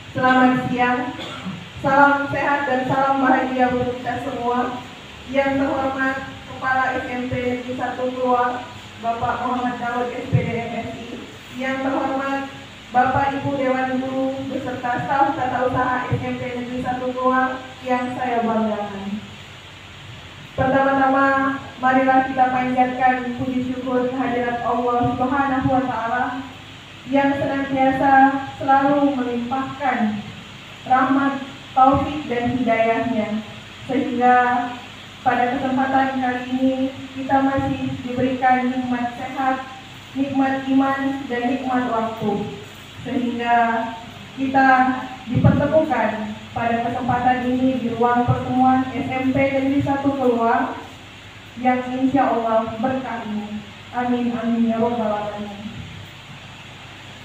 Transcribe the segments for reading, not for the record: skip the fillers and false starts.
Selamat siang, salam sehat dan salam bahagia untuk kita semua. Yang terhormat Kepala SMP Negeri 1 Kluwang, Bapak Muhammad Daud SPD MSI. Yang terhormat Bapak Ibu Dewan Guru beserta staf tata usaha SMP Negeri 1 Kluwang yang saya banggakan. Pertama-tama, marilah kita panjatkan puji syukur kehadirat Allah Subhanahu wa Ta'ala yang senantiasa selalu melimpahkan rahmat, taufik dan hidayahnya, sehingga pada kesempatan kali ini kita masih diberikan nikmat sehat, nikmat iman dan nikmat waktu, sehingga kita dipertemukan pada kesempatan ini di ruang pertemuan SMP Negeri 1 Kluwang yang insya Allah berkah ini. Amin amin ya rabbal alamin.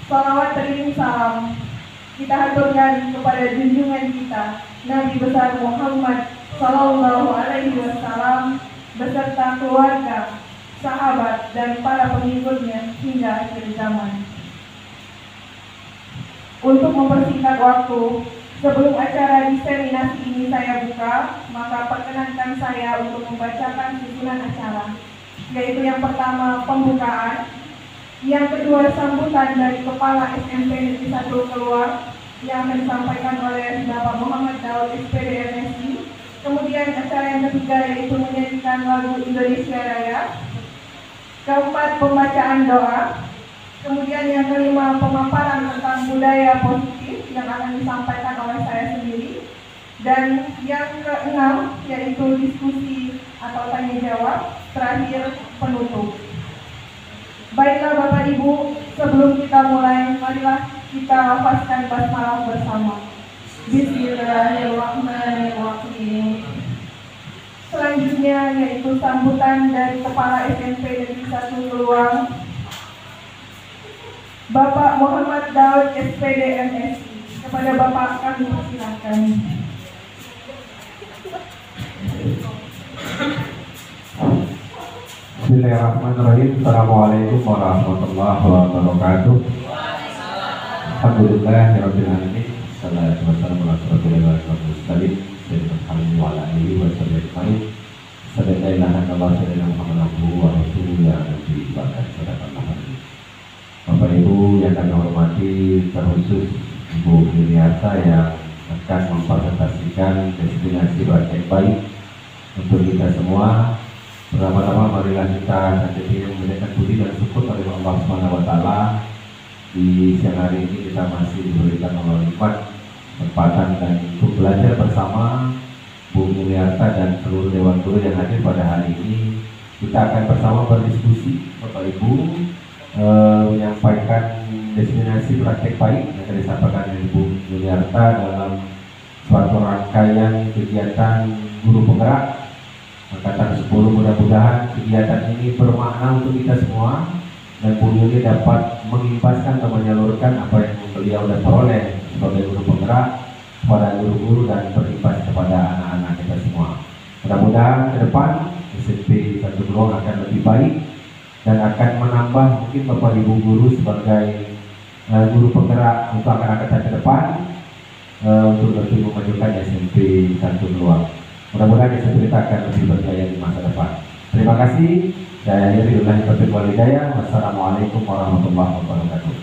Salawat teriring salam kita haturkan kepada junjungan kita Nabi besar Muhammad Sallallahu Alaihi Wasallam beserta keluarga, sahabat dan para pengikutnya hingga akhir zaman. Untuk mempersingkat waktu, sebelum acara diseminasi ini saya buka, maka perkenankan saya untuk membacakan susunan acara, yaitu yang pertama pembukaan, yang kedua sambutan dari Kepala SMP Negeri 1 Kluwang yang akan disampaikan oleh Bapak Muhammad Daud SPD MSI. Kemudian acara yang ketiga yaitu menyanyikan lagu Indonesia Raya. Keempat pembacaan doa. Kemudian yang kelima pemaparan tentang budaya positif yang akan disampaikan oleh saya sendiri. Dan yang keenam yaitu diskusi atau tanya jawab. Terakhir penutup. Baiklah Bapak Ibu, sebelum kita mulai, marilah kita hafazkan basmalah bersama. Bismillahirrahmanirrahim. Selanjutnya yaitu sambutan dari Kepala SMP Negeri 1 Kluwang, Bapak Muhammad Daud SPD MSI. Kepada Bapak kami persilakan. Bismillahirrahmanirrahim. Assalamualaikum warahmatullahi wabarakatuh. Alhamdulillahirabbil alamin. Salatu wassalamu ala rasulillah sayyidina Muhammad wa ala alihi wa sahbihi. Sallallahu alaihi wa sallam. Bapak Ibu yang kami hormati, terkhusus Ibu Miliarta yang akan mempresentasikan destinasi praktek baik untuk kita semua. Pertama-tama marilah kita hadirin memberikan puji dan syukur kepada Allah Subhanahu wa Ta'ala. Di siang hari ini kita masih diberikan Allah nikmat kesempatan dan untuk belajar bersama Bu Miliarta dan seluruh Dewan Guru yang hadir pada hari ini. Kita akan bersama berdiskusi, Bapak Ibu, menyampaikan destinasi praktek baik yang akan disampaikan oleh Bu Miliarta dalam suatu rangkaian kegiatan guru penggerak Angkatan 10. Mudah-mudahan kegiatan ini bermakna untuk kita semua dan Bu Yuli dapat mengimbaskan atau menyalurkan apa yang beliau dan peroleh sebagai guru penggerak kepada guru-guru dan berimbas kepada anak-anak kita semua. Mudah-mudahan ke depan SMP 1 Kluwang akan lebih baik dan akan menambah mungkin Bapak Ibu guru sebagai guru penggerak untuk anak-anak ke depan untuk lebih memajukan SMP 1 Kluwang. Mudah-mudahan SMP kita akan lebih berjaya di masa depan. Terima kasih. Saya akhiri billahi taufiq wal hidayah. Wassalamualaikum warahmatullahi wabarakatuh.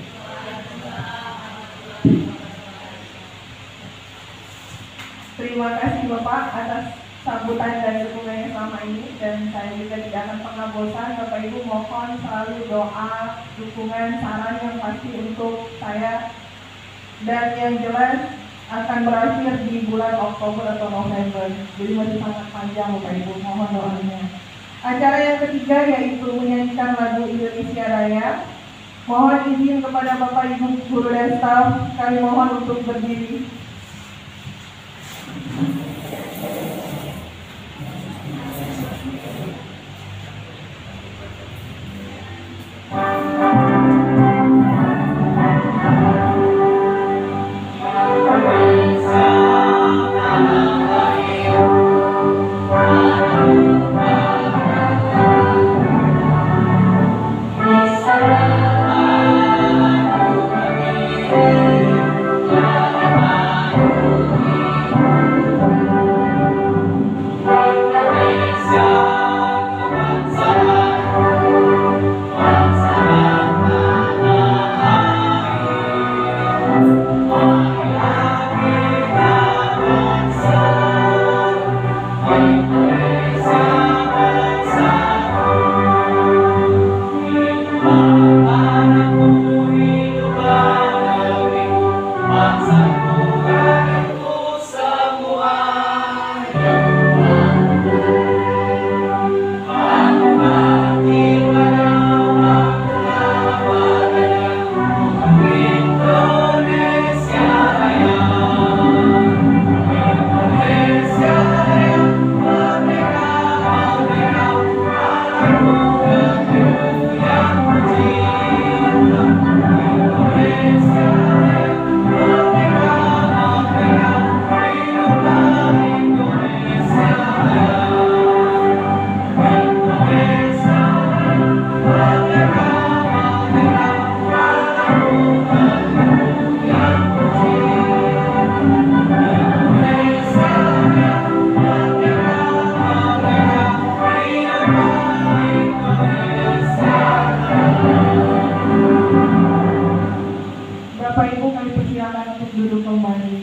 Terima kasih Bapak atas sambutan dan dukungannya selama ini, dan saya juga tidak akan pernah bosan. Bapak Ibu mohon selalu doa, dukungan, saran yang pasti untuk saya, dan yang jelas akan berakhir di bulan Oktober atau November, jadi masih sangat panjang Bapak Ibu, mohon doanya. Acara yang ketiga yaitu menyanyikan lagu Indonesia Raya. Mohon izin kepada Bapak Ibu guru dan staf, kami mohon untuk berdiri. Bapak Ibu kami persilakan untuk duduk kembali.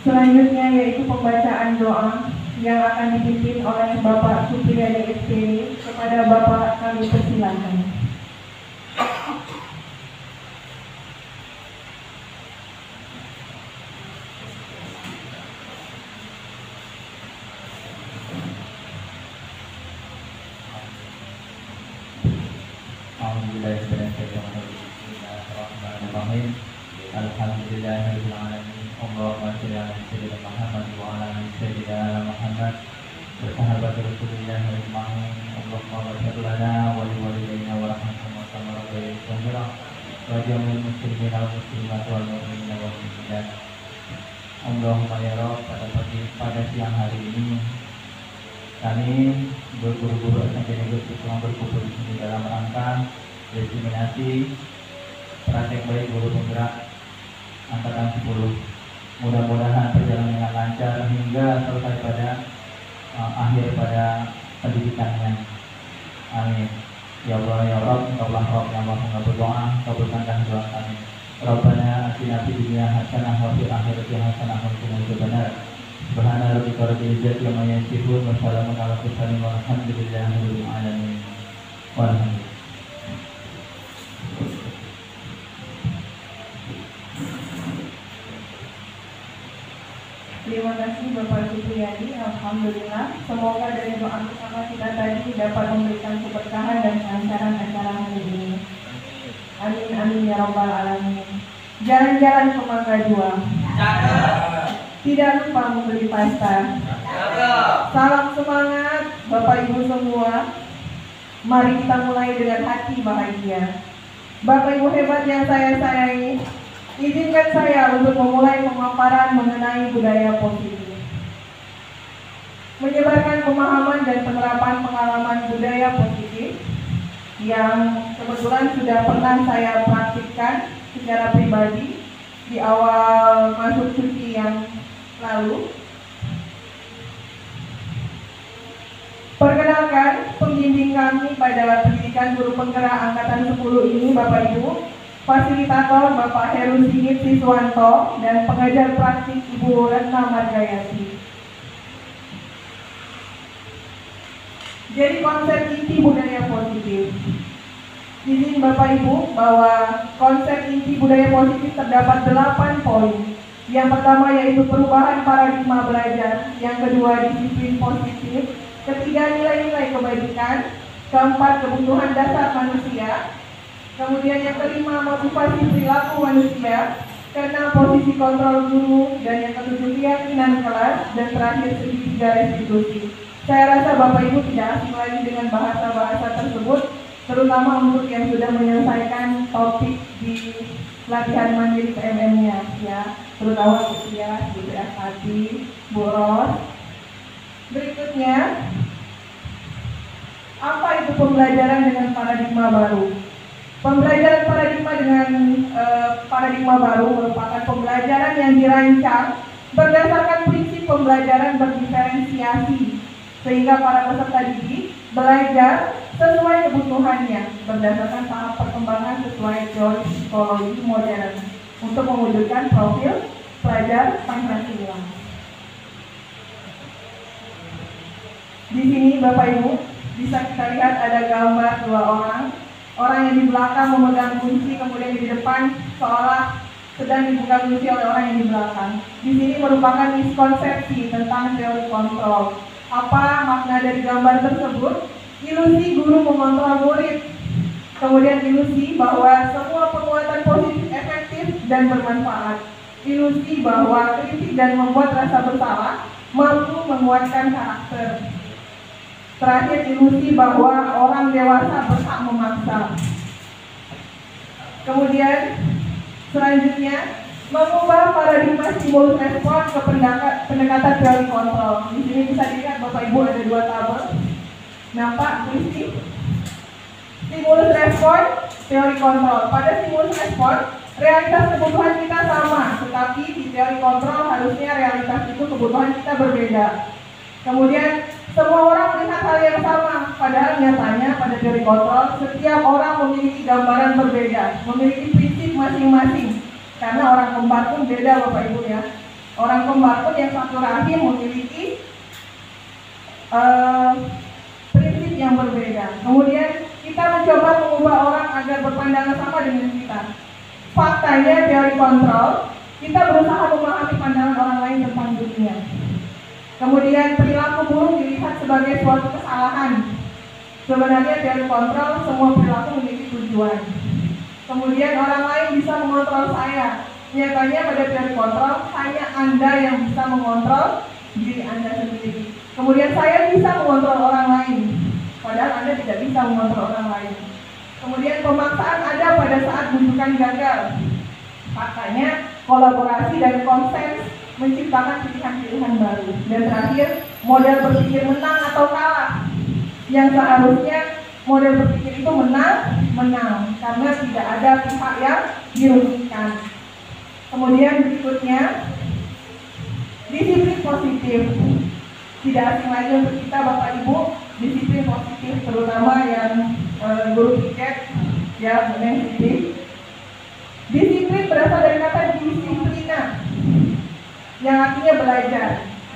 Selanjutnya yaitu pembacaan doa yang akan dipimpin oleh Bapak Supriyadi SPD. Kepada Bapak kami persilakan. Bismillahirrahmanirrahim. Alhamdulillahirabbil alamin. Allahumma shalli ala sayyidina Muhammad wa ala ali sayyidina Muhammad. Bersahabat Rasulullah ajma'in. Allahumma ighfir lana wa li walidayna wa rahmatna kama rabbayana shaghira. Wa jamil muslimin wal muslimat wal mu'minin wal mu'minat. Allahumma ya Rabb, pada siang hari ini kami berguru-guru SMP Negeri Islam berkumpul di sini dalam rangka diseminasi praktek baik guru penggerak angkatan 10. Mudah-mudahan berjalan dengan lancar hingga selesai pada akhir pada pendidikannya. Amin. Ya Allah ya Rabb, ya Allah Rabb, ya Allah, berdoa kabulkanlah doa kami. Rabbana atina fid dunya hasanah wa fil akhirati hasanah wa qina adzabannar. Subhana rabbika rabbil izzati amma yasifun wa salamun ala mursalin walhamdulillahi rabbil alamin. Walhamdulillah. Terima kasih Bapak Supriyadi. Alhamdulillah. Semoga dari doa bersama kita tadi dapat memberikan keberkahan dan kelancaran acara hari ini. Amin amin ya rabbal alamin. Jalan-jalan ke Mangga 2. Tidak lupa membeli pasta. Salam semangat Bapak Ibu semua. Mari kita mulai dengan hati bahagia. Bapak Ibu hebat yang saya sayangi, izinkan saya untuk memulai pemaparan mengenai budaya positif. Menyebarkan pemahaman dan penerapan pengalaman budaya positif yang kebetulan sudah pernah saya praktikkan secara pribadi di awal masuk cuti yang lalu. Perkenalkan, pembimbing kami pada pendidikan guru penggerak angkatan 10 ini Bapak Ibu, fasilitator Bapak Heru Sigit Siswanto dan pengajar praktik Ibu Retna Margayati. Jadi konsep inti budaya positif. Izin Bapak Ibu bahwa konsep inti budaya positif terdapat 8 poin. Yang pertama yaitu perubahan paradigma belajar, yang kedua disiplin positif, ketiga nilai-nilai kebajikan, keempat kebutuhan dasar manusia, kemudian yang kelima motivasi perilaku manusia, keenam posisi kontrol guru, dan yang ketujuh keyakinan kelas, dan terakhir segitiga restitusi. Saya rasa Bapak Ibu tidak asing lagi dengan bahasa-bahasa tersebut, terutama untuk yang sudah menyelesaikan topik di latihan mandiri PMM-nya, ya, terutama usia, BPS tadi, Bu Ros. Berikutnya, apa itu pembelajaran dengan paradigma baru? Pembelajaran paradigma dengan paradigma baru merupakan pembelajaran yang dirancang berdasarkan prinsip pembelajaran berdiferensiasi, sehingga para peserta didik belajar sesuai kebutuhannya berdasarkan tahap perkembangan sesuai teori psikologi modern untuk mewujudkan profil pelajar Pancasila. Di sini Bapak Ibu bisa kita lihat ada gambar dua orang yang di belakang memegang kunci, kemudian di depan seolah sedang dibuka kunci oleh orang yang di belakang. Di sini merupakan miskonsepsi tentang teori kontrol. Apa makna dari gambar tersebut? Ilusi guru mengontrol murid, kemudian ilusi bahwa semua penguatan positif efektif dan bermanfaat, ilusi bahwa kritik dan membuat rasa bersalah mampu menguatkan karakter. Terakhir, ilusi bahwa orang dewasa berhak memaksa. Kemudian selanjutnya mengubah paradigma stimulus respon ke pendekatan teori kontrol. Di sini bisa dilihat Bapak Ibu ada dua tabel. Nampak Kristi? respon, teori kontrol. Pada stimulus respon, realitas kebutuhan kita sama, tetapi di teori kontrol harusnya realitas itu kebutuhan kita berbeda. Kemudian semua orang melihat hal yang sama, padahal nyatanya pada teori kontrol setiap orang memiliki gambaran berbeda, memiliki prinsip masing-masing. Karena orang kembar pun beda Bapak Ibu ya. Orang kembar pun yang satu rahim memiliki prinsip yang berbeda. Kemudian kita mencoba mengubah orang agar berpandangan sama dengan kita. Faktanya teori kontrol, kita berusaha memahami pandangan orang lain tentang dunia. Kemudian perilaku buruk dilihat sebagai suatu kesalahan. Sebenarnya teori kontrol semua perilaku memiliki tujuan. Kemudian orang lain bisa mengontrol saya. Nyatanya pada teori kontrol hanya Anda yang bisa mengontrol diri Anda sendiri. Kemudian saya bisa mengontrol orang lain, padahal Anda tidak bisa mengontrol orang lain. Kemudian pemaksaan ada pada saat bujukan gagal. Faktanya kolaborasi dan konsens menciptakan pilihan-pilihan baru. Dan terakhir, model berpikir menang atau kalah. Yang seharusnya model berpikir itu menang, karena tidak ada pihak yang dirugikan. Kemudian berikutnya, disiplin positif. Tidak asing lagi untuk kita Bapak Ibu, disiplin positif, terutama yang guru piket, ya disiplin. Disiplin berasal dari kata disiplina, yang artinya belajar.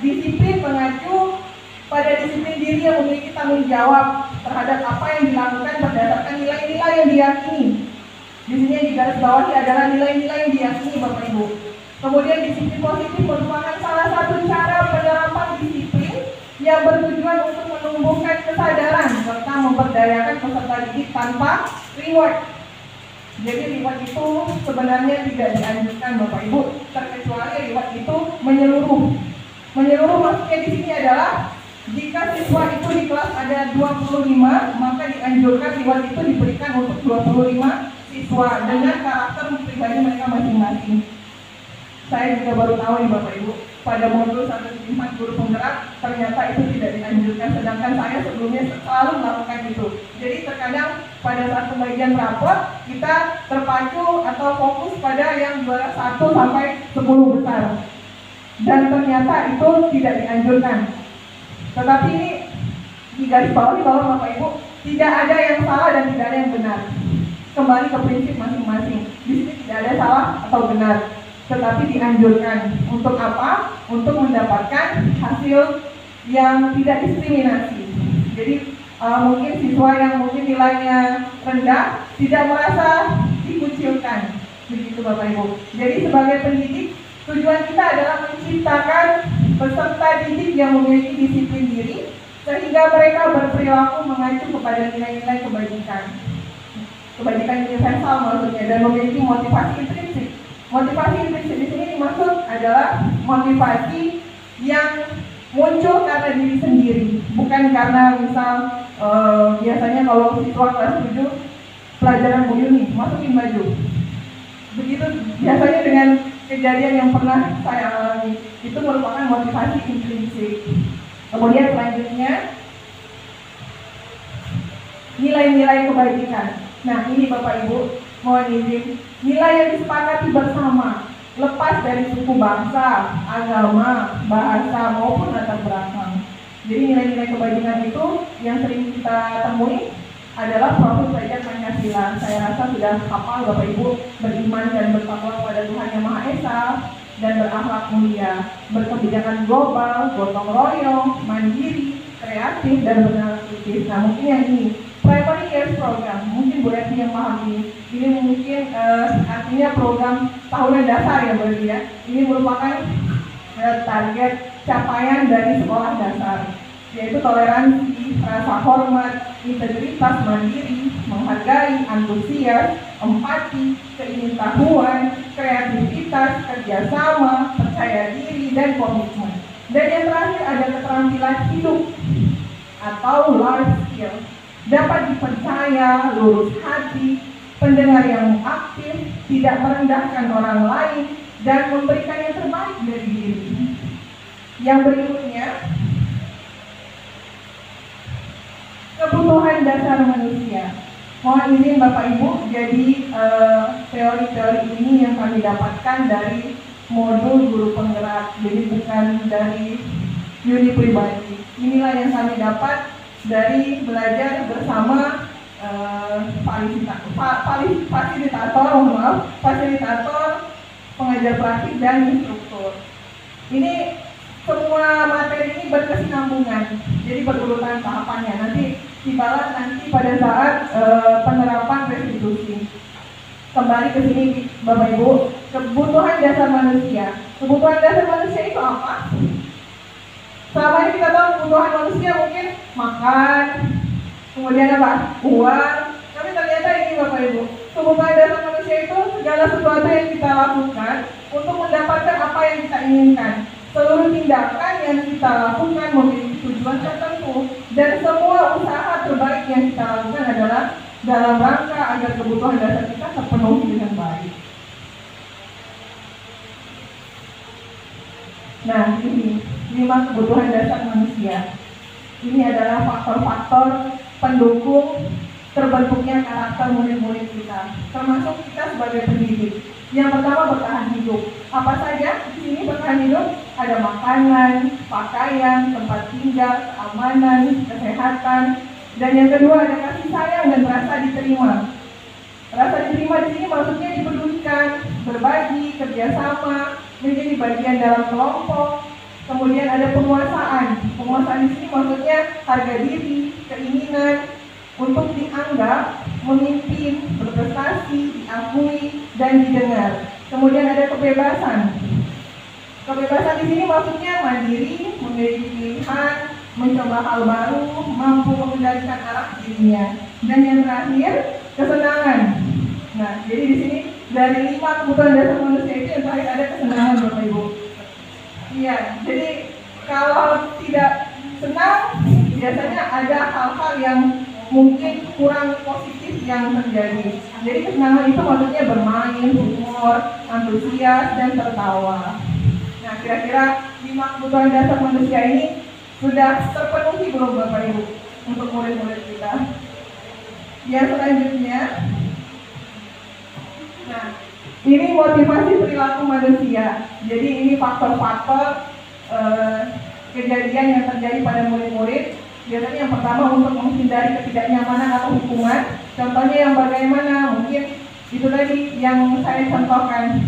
Disiplin mengacu pada disiplin diri yang memiliki tanggung jawab terhadap apa yang dilakukan berdasarkan nilai-nilai yang diyakini. Di sini yang digarisbawahi adalah nilai-nilai yang diyakini Bapak Ibu. Kemudian disiplin positif merupakan salah satu cara penerapan disiplin yang bertujuan untuk menumbuhkan kesadaran serta memberdayakan peserta didik tanpa reward. Jadi reward itu sebenarnya tidak dianjurkan Bapak Ibu, terkecuali reward itu menyeluruh. Menyeluruh maksudnya di sini adalah jika siswa itu di kelas ada 25, maka dianjurkan reward itu diberikan untuk 25 siswa dengan karakter pribadi mereka masing-masing. Saya juga baru tahu nih Bapak Ibu, pada modul 1.4 guru penggerak ternyata itu tidak dianjurkan, sedangkan saya sebelumnya selalu melakukan itu. Jadi terkadang pada saat pembagian rapor kita terpacu atau fokus pada yang juara 1 sampai 10 besar, dan ternyata itu tidak dianjurkan. Tetapi ini digarisbawahi bahwa Bapak Ibu tidak ada yang salah dan tidak ada yang benar. Kembali ke prinsip masing-masing. Di sini tidak ada salah atau benar, tetapi dianjurkan. Untuk apa? Untuk mendapatkan hasil yang tidak diskriminasi. Jadi mungkin siswa yang mungkin nilainya rendah tidak merasa dikucilkan. Begitu Bapak Ibu. Jadi sebagai pendidik, tujuan kita adalah menciptakan peserta didik yang memiliki disiplin diri, sehingga mereka berperilaku mengacu kepada nilai-nilai kebajikan. Kebajikan universal maksudnya, dan memiliki motivasi intrinsik. Motivasi intrinsik di sini dimaksud adalah motivasi yang muncul karena diri sendiri, bukan karena misal biasanya kalau siswa kelas 7 pelajaran Bu Yuni masukin baju. Begitu biasanya dengan kejadian yang pernah saya alami, itu merupakan motivasi intrinsik. Kemudian selanjutnya nilai-nilai kebajikan. Nah ini Bapak Ibu, mohon izin, nilai yang disepakati bersama, lepas dari suku bangsa, agama, bahasa maupun latar belakang. Jadi nilai-nilai kebajikan itu yang sering kita temui adalah proses belajar Pancasila. Saya rasa sudah hafal Bapak Ibu, beriman dan bertakwa kepada Tuhan Yang Maha Esa dan berakhlak mulia, berkebijakan global, gotong royong, mandiri, kreatif dan bernalar kritis. Nah mungkin yang ini Primary Years Program, mungkin Bu Eti yang paham ini. Ini mungkin artinya program tahunan dasar ya berarti ya. Ini merupakan target capaian dari sekolah dasar, yaitu toleransi, rasa hormat, integritas, mandiri, menghargai, antusias, empati, keingintahuan, kreativitas, kerjasama, percaya diri, dan komitmen. Dan yang terakhir ada keterampilan hidup atau life skill. Dapat dipercaya, lurus hati, pendengar yang aktif, tidak merendahkan orang lain, dan memberikan yang terbaik dari diri. Yang berikutnya, kebutuhan dasar manusia. Mohon izin Bapak Ibu, jadi teori-teori ini yang kami dapatkan dari modul guru penggerak, jadi bukan dari Yuni pribadi. Inilah yang kami dapat dari belajar bersama fasilitator, pengajar praktik dan instruktur. Ini semua materi ini berkesinambungan, jadi berurutan tahapannya. Nanti dibalas nanti pada saat penerapan restitusi. Kembali ke sini Bapak Ibu, kebutuhan dasar manusia. Kebutuhan dasar manusia itu apa? Selama ini kita tahu kebutuhan manusia mungkin makan, kemudian apa? Uang. Tapi ternyata ini Bapak Ibu, kebutuhan dasar manusia itu segala sesuatu yang kita lakukan untuk mendapatkan apa yang kita inginkan. Seluruh tindakan yang kita lakukan memiliki tujuan tertentu, dan semua usaha terbaik yang kita lakukan adalah dalam rangka agar kebutuhan dasar kita terpenuhi dengan baik. Nah, ini 5 kebutuhan dasar manusia. Ini adalah faktor-faktor pendukung terbentuknya karakter murid-murid kita, termasuk kita sebagai pendidik. Yang pertama, bertahan hidup. Apa saja di sini bertahan hidup? Ada makanan, pakaian, tempat tinggal, keamanan, kesehatan. Dan yang kedua, ada kasih sayang dan rasa diterima. Rasa diterima di sini maksudnya dipedulikan, berbagi, kerjasama, menjadi bagian dalam kelompok. Kemudian ada penguasaan. Penguasaan di sini maksudnya harga diri, keinginan untuk dianggap, memimpin, berprestasi, diakui, dan didengar. Kemudian ada kebebasan. Kebebasan di sini maksudnya mandiri, memiliki pilihan, mencoba hal baru, mampu mengendalikan arah dirinya. Dan yang terakhir, kesenangan. Nah, jadi di sini dari 5 kebutuhan dasar manusia itu yang terakhir ada kesenangan, Bapak Ibu. Iya, jadi kalau tidak senang, biasanya ada hal-hal yang mungkin kurang positif yang terjadi. Jadi kesenangan itu maksudnya bermain, humor, antusias, dan tertawa. Nah, kira-kira 5 kebutuhan dasar manusia ini sudah terpenuhi belum Bapak Ibu untuk murid-murid kita? Yang selanjutnya, nah, ini motivasi perilaku manusia. Jadi ini faktor-faktor kejadian yang terjadi pada murid-murid. Biasanya yang pertama untuk menghindari ketidaknyamanan atau hukuman. Contohnya yang bagaimana? Mungkin itu tadi yang saya contohkan.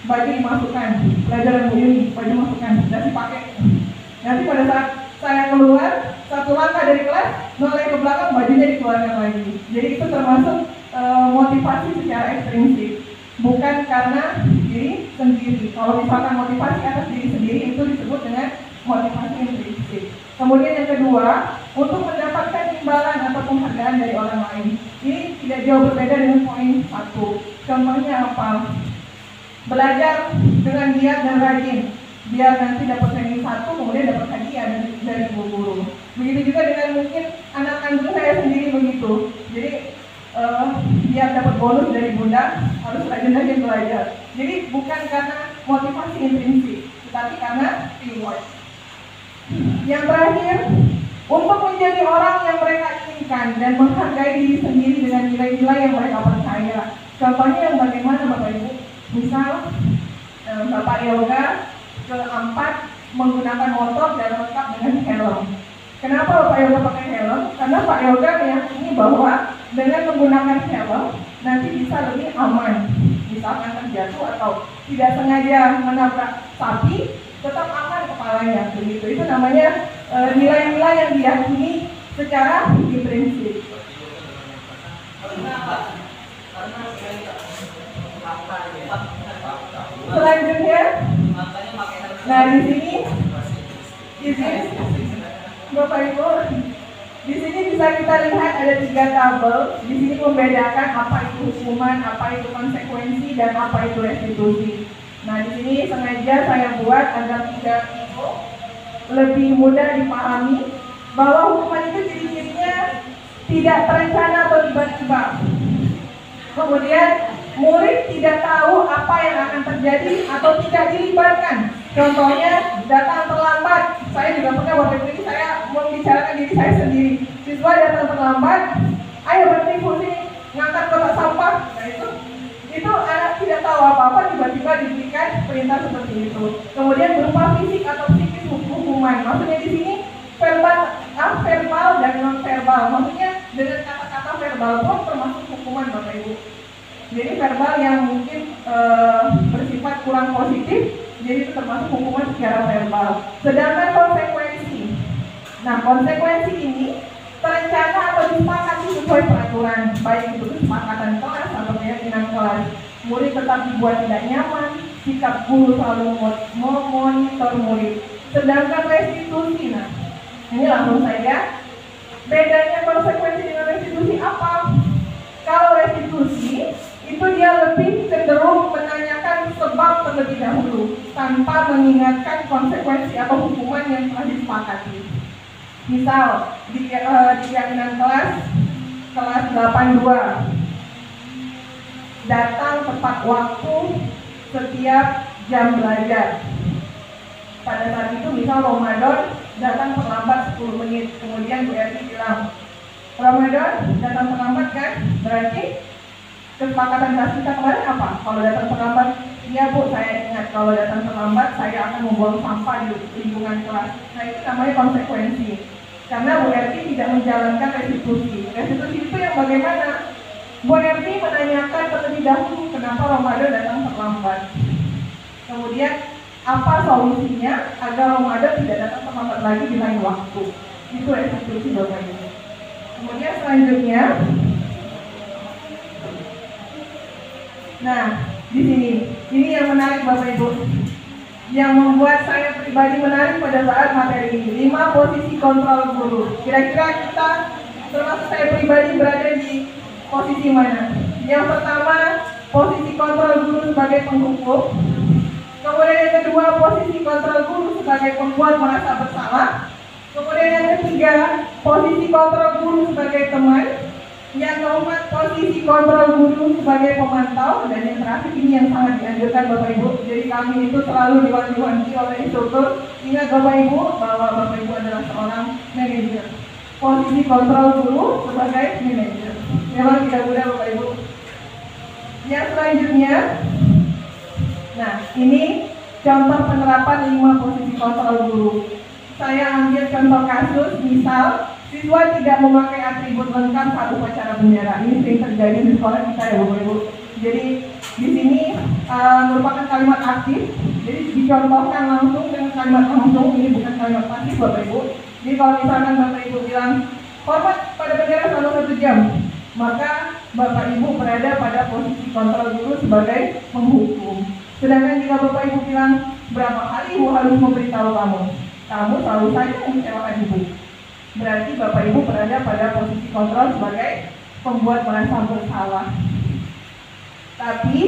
Baju dimasukkan, pelajaran Bu Yuni, baju masukkan, dasi pakai. Nanti pada saat saya keluar, satu langkah dari kelas, noleh ke belakang, bajunya dikeluarkan lagi. Jadi itu termasuk motivasi secara ekstrinsik, bukan karena diri sendiri. Kalau misalkan motivasi atas diri sendiri, itu disebut dengan motivasi intrinsik. Kemudian yang kedua, untuk mendapatkan imbalan atau penghargaan dari orang lain. Ini tidak jauh berbeda dengan poin 1. Contohnya apa? Belajar dengan giat dan rajin, biar nanti dapat ranking 1, kemudian dapat hadiah dari guru. Begitu juga dengan mungkin anak kandung saya sendiri begitu. Jadi biar dapat bonus dari bunda, harus rajin-rajin belajar. Jadi bukan karena motivasi intrinsik, tetapi karena reward. Yang terakhir, untuk menjadi orang yang mereka inginkan dan menghargai diri sendiri dengan nilai-nilai yang mereka percaya. Contohnya yang bagaimana Bapak Ibu? Misal Bapak Yoga ke-4 menggunakan motor dan lengkap dengan helm. Kenapa Bapak Yoga pakai helm? Karena Pak Yoga meyakini bahwa dengan menggunakan helm nanti bisa lebih aman. Misalkan terjatuh atau tidak sengaja menabrak sapi, tetap aman kepalanya. Begitu. Itu namanya nilai-nilai yang diyakini secara intrinsik. Selanjutnya, nah di sini, Bapak Ibu, di sini bisa kita lihat ada 3 tabel. Di sini membedakan apa itu hukuman, apa itu konsekuensi, dan apa itu restitusi. Nah di sini sengaja saya buat agar tidak lebih mudah dipahami bahwa hukuman itu ciri-cirinya tidak terencana atau tiba-tiba. Kemudian murid tidak tahu apa yang akan terjadi atau tidak dilibatkan. Contohnya datang terlambat. Saya juga pernah waktu itu saya membicarakan diri saya sendiri. Siswa datang terlambat, ayo berhenti sini. verbal pun termasuk hukuman Bapak Ibu. Jadi verbal yang mungkin bersifat kurang positif, jadi itu termasuk hukuman secara verbal. Sedangkan konsekuensi, nah konsekuensi ini terencana atau disepakati sesuai peraturan, baik itu kesepakatan kelas atau keyakinan kelas. Murid tetap dibuat tidak nyaman, sikap guru selalu memonitor murid. Sedangkan restitusi, nah ini langsung saja. Bedanya konsekuensi dengan restitusi apa? Kalau restitusi itu dia lebih cenderung menanyakan sebab terlebih dahulu tanpa mengingatkan konsekuensi atau hukuman yang telah disepakati. Misal di keyakinan kelas 82 datang tepat waktu setiap jam belajar. Pada saat itu misal Ramadan datang terlambat 10 menit, kemudian Bu Erti bilang, Ramadan datang terlambat kan? Berarti kesepakatan kelas kita kemarin apa? Kalau datang terlambat, iya Bu, saya ingat kalau datang terlambat saya akan membuang sampah di lingkungan kelas. Nah itu namanya konsekuensi. Karena Bu Erti tidak menjalankan restitusi. Restitusi itu yang bagaimana? Bu Erti menanyakan terlebih dahulu kenapa Ramadan datang terlambat. Kemudian apa solusinya agar Ramadan tidak datang terlambat lagi di lain waktu. Itu restitusi Bapak Ibu. Kemudian selanjutnya, nah di sini, ini yang menarik Bapak Ibu, yang membuat saya pribadi menarik pada saat materi ini. 5 posisi kontrol guru. Kira-kira kita, termasuk saya pribadi, berada di posisi mana? Yang pertama, posisi kontrol guru sebagai penghukum. Kemudian yang kedua, posisi kontrol guru sebagai pembuat merasa bersalah. Kemudian yang ketiga, posisi kontrol guru sebagai teman. Yang keempat, posisi kontrol guru sebagai pemantau. Dan yang terakhir ini yang sangat dianjurkan Bapak Ibu. Jadi kami itu selalu diwanti-wanti oleh instruktur. Ingat Bapak Ibu bahwa Bapak Ibu adalah seorang manajer. Posisi kontrol guru sebagai manajer. Memang tidak mudah Bapak Ibu. Yang selanjutnya, nah ini contoh penerapan 5 posisi kontrol guru. Saya ambil contoh kasus, misal siswa tidak memakai atribut lengkap saat upacara bendera. Ini sering terjadi di sekolah kita ya Bapak Ibu. Jadi di sini merupakan kalimat aktif. Jadi dicontohkan langsung dengan kalimat langsung. Ini bukan kalimat pasif Bapak Ibu. Jadi kalau misalkan Bapak Ibu bilang hormat pada bendera selama 1 jam, maka Bapak Ibu berada pada posisi kontrol guru sebagai penghukum. Sedangkan jika Bapak Ibu bilang berapa kali Ibu harus memberitahu kamu selalu saja mengecewakan Ibu, berarti Bapak Ibu berada pada posisi kontrol sebagai pembuat merasa bersalah. Tapi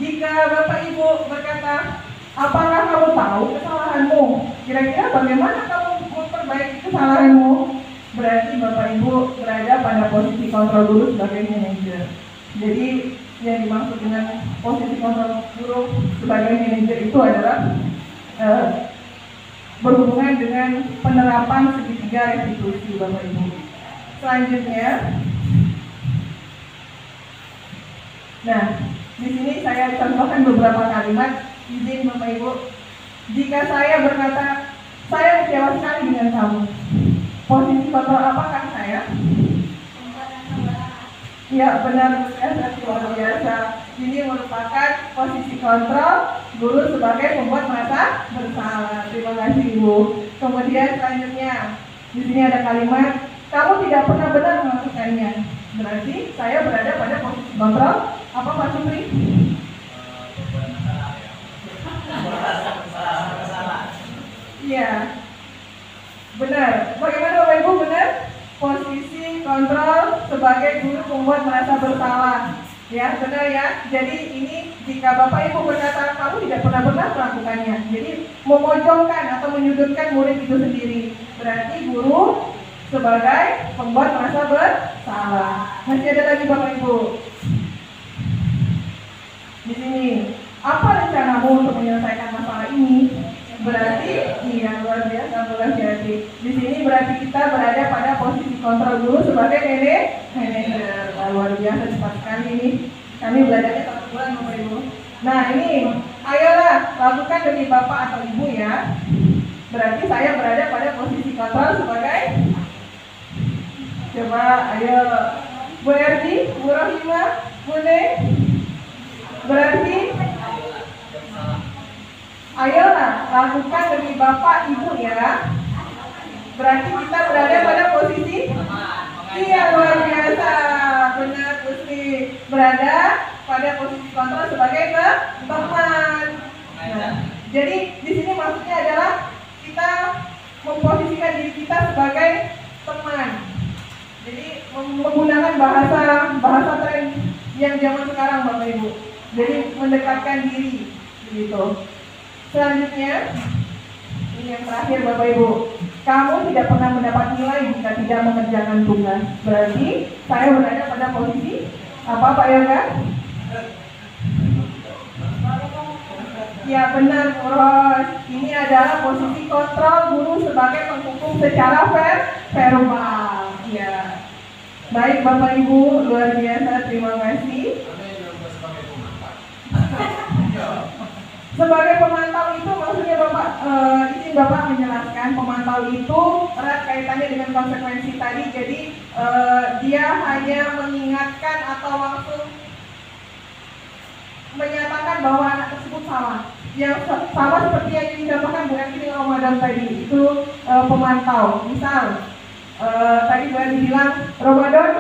jika Bapak Ibu berkata, apakah kamu tahu kesalahanmu? Kira-kira bagaimana kamu memperbaiki kesalahanmu? Berarti Bapak Ibu berada pada posisi kontrol guru sebagai manajer. Jadi yang dimaksud dengan posisi kontrol guru sebagai manajer itu adalah berhubungan dengan penerapan segitiga restitusi Bapak Ibu. Selanjutnya, nah di sini saya contohkan beberapa kalimat. Izin Bapak Ibu, jika saya berkata saya kecewa sekali dengan kamu, posisi kontrol apakah saya? Ya benar, luar biasa. Ini merupakan posisi kontrol guru sebagai pembuat merasa bersalah. Terima kasih Ibu. Kemudian selanjutnya, di sini ada kalimat kamu tidak pernah benar melakukannya. Berarti saya berada pada posisi kontrol apa Pak Supri? Iya, benar. Bagaimana Bapak Ibu, benar? Posisi kontrol sebagai guru pembuat merasa bersalah. Ya, benar ya. Jadi ini jika Bapak Ibu berkata kamu tidak pernah melakukannya, jadi memojokkan atau menyudutkan murid itu sendiri. Berarti guru sebagai pembuat merasa bersalah. Masih ada lagi Bapak Ibu. Di sini, apa rencanamu untuk menyelesaikan masalah ini? Berarti, iya luar biasa berarti. Di sini berarti kita berada pada posisi kontrol dulu sebagai manajer. Luar biasa cepat sekali ini. Kami belajarnya 1 bulan Bapak Ibu. Nah ini, ayolah lakukan demi Bapak atau Ibu ya. Berarti saya berada pada posisi kontrol sebagai, coba ayo Bu Erdi, Bu Rohima, Bu Neng. Berarti ayolah lakukan demi Bapak Ibu ya. Berarti kita berada pada posisi iya, luar biasa. Benar, Gusti. Berada pada posisi kontrol sebagai teman. Nah, jadi di sini maksudnya adalah kita memposisikan diri kita sebagai teman. Jadi menggunakan bahasa tren yang zaman sekarang, Bapak Ibu. Jadi mendekatkan diri, begitu. Selanjutnya, ini yang terakhir, Bapak Ibu. Kamu tidak pernah mendapat nilai jika tidak mengerjakan tugas. Berarti saya berada pada posisi apa, Pak Yoga? Ya benar, Ros. Ini adalah posisi kontrol guru sebagai penghukum secara verbal. Ya. Baik Bapak Ibu, luar biasa. Terima kasih. Sebagai pemantau itu maksudnya Bapak, izin Bapak menjelaskan, pemantau itu erat kaitannya dengan konsekuensi tadi. Jadi dia hanya mengingatkan atau langsung menyatakan bahwa anak tersebut salah. Yang sama seperti yang dicontohkan Bu Erdi dengan Ramadan tadi, itu pemantau. Misal tadi Bu Erdi bilang Ramadan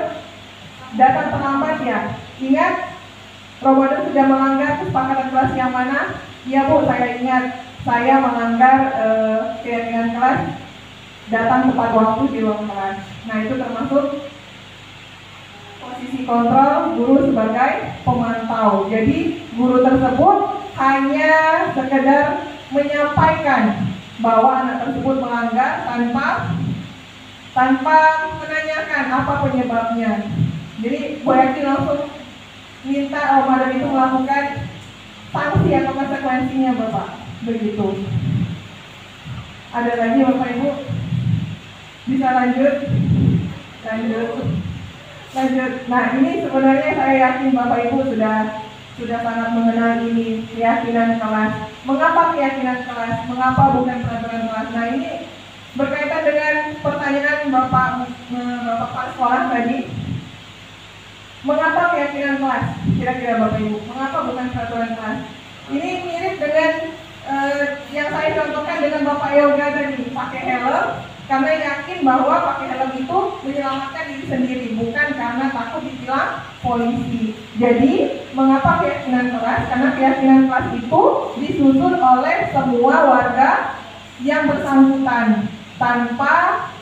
datang terlambat ya. Ingat Ramadan sudah melanggar kesepakatan kelas yang mana? Iya Bu, saya ingat saya melanggar keyakinan kelas datang tepat waktu di ruang kelas. Nah itu termasuk posisi kontrol guru sebagai pemantau. Jadi guru tersebut hanya sekedar menyampaikan bahwa anak tersebut melanggar tanpa menanyakan apa penyebabnya. Jadi Bu Erdi langsung minta Ramadan itu melakukan sanksi atau konsekuensinya Bapak, begitu. Ada lagi Bapak Ibu? Bisa lanjut? Lanjut. Nah ini sebenarnya saya yakin Bapak Ibu sudah sangat mengenal ini, keyakinan kelas. Mengapa keyakinan kelas? Mengapa bukan peraturan kelas? Nah ini berkaitan dengan pertanyaan Bapak Pak sekolah tadi. Mengapa keyakinan kelas? Kira-kira Bapak Ibu, mengapa bukan peraturan kelas? Ini mirip dengan yang saya contohkan dengan Bapak Yoga tadi, pakai helm, karena yakin bahwa pakai helm itu menyelamatkan diri sendiri, bukan karena takut ditilang polisi. Jadi, mengapa keyakinan kelas? Karena keyakinan kelas itu disusun oleh semua warga yang bersangkutan tanpa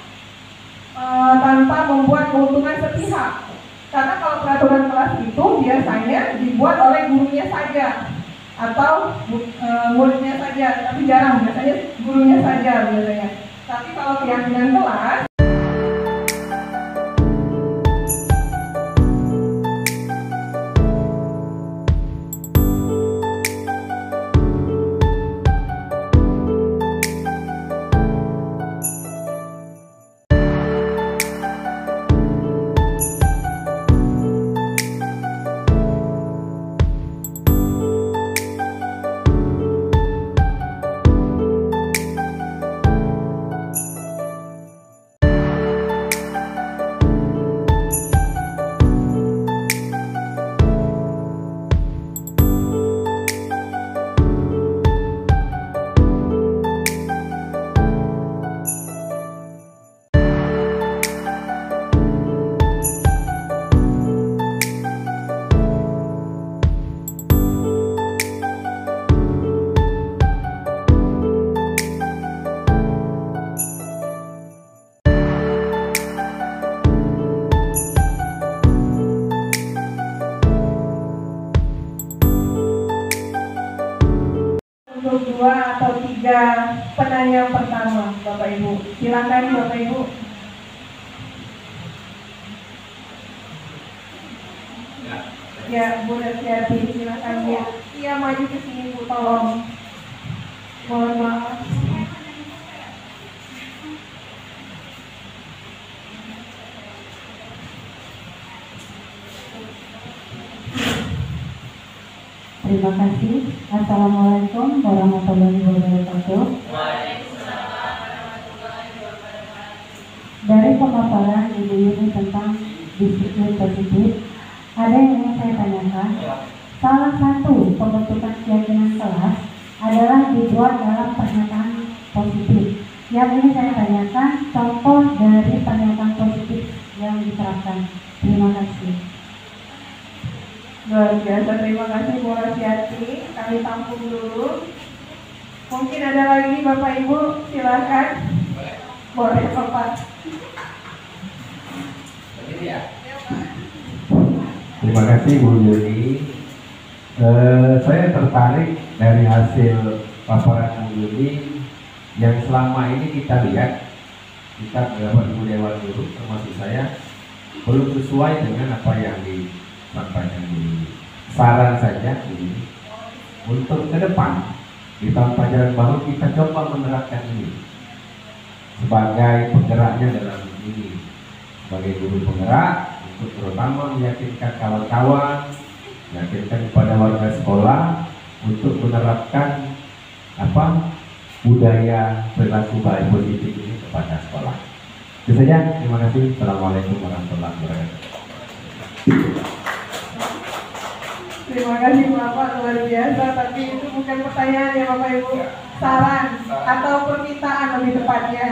membuat keuntungan sepihak. Karena kalau peraturan kelas itu biasanya dibuat oleh gurunya saja atau muridnya saja, tapi jarang, biasanya gurunya saja biasanya. Tapi kalau keyakinan kelas untuk 2 atau 3 penanya pertama, Bapak Ibu. Silakan Bapak Ibu. Ya, Bu Resiati, silakan Bu. Iya, maju ke sini Bu, tolong. Mohon maaf. Terima kasih. Assalamualaikum warahmatullahi wabarakatuh. Dari pemaparan Ibu Yuni tentang disiplin positif. Ada yang ingin saya tanyakan. Salah satu pembentukan keyakinan kelas adalah dibuat dalam pernyataan positif. Yang ini saya tanyakan contoh dari pernyataan positif yang diterapkan. Terima kasih. Luar biasa, terima kasih Bu Rosyati. Kami tampung dulu. Mungkin ada lagi Bapak Ibu, silakan. Boleh Bapak. Terima kasih Bu Yuni. Saya tertarik dari hasil paparan Bu Yuni yang selama ini kita lihat, kita beberapa Ibu Dewan Guru termasuk saya belum sesuai dengan apa yang disampaikan Bu Yuni. Saran saja Bu Yuni, untuk ke depan di tahun pelajaran baru kita coba menerapkan ini sebagai penggeraknya dalam ini, sebagai guru penggerak untuk terutama meyakinkan kawan-kawan, meyakinkan kepada warga sekolah untuk menerapkan budaya perilaku baik positif ini kepada sekolah. Itu saja. Terima kasih. Assalamualaikum warahmatullahi wabarakatuh. Terima kasih Bapak, luar biasa. Tapi itu bukan pertanyaan ya Bapak Ibu, saran atau permintaan lebih tepatnya.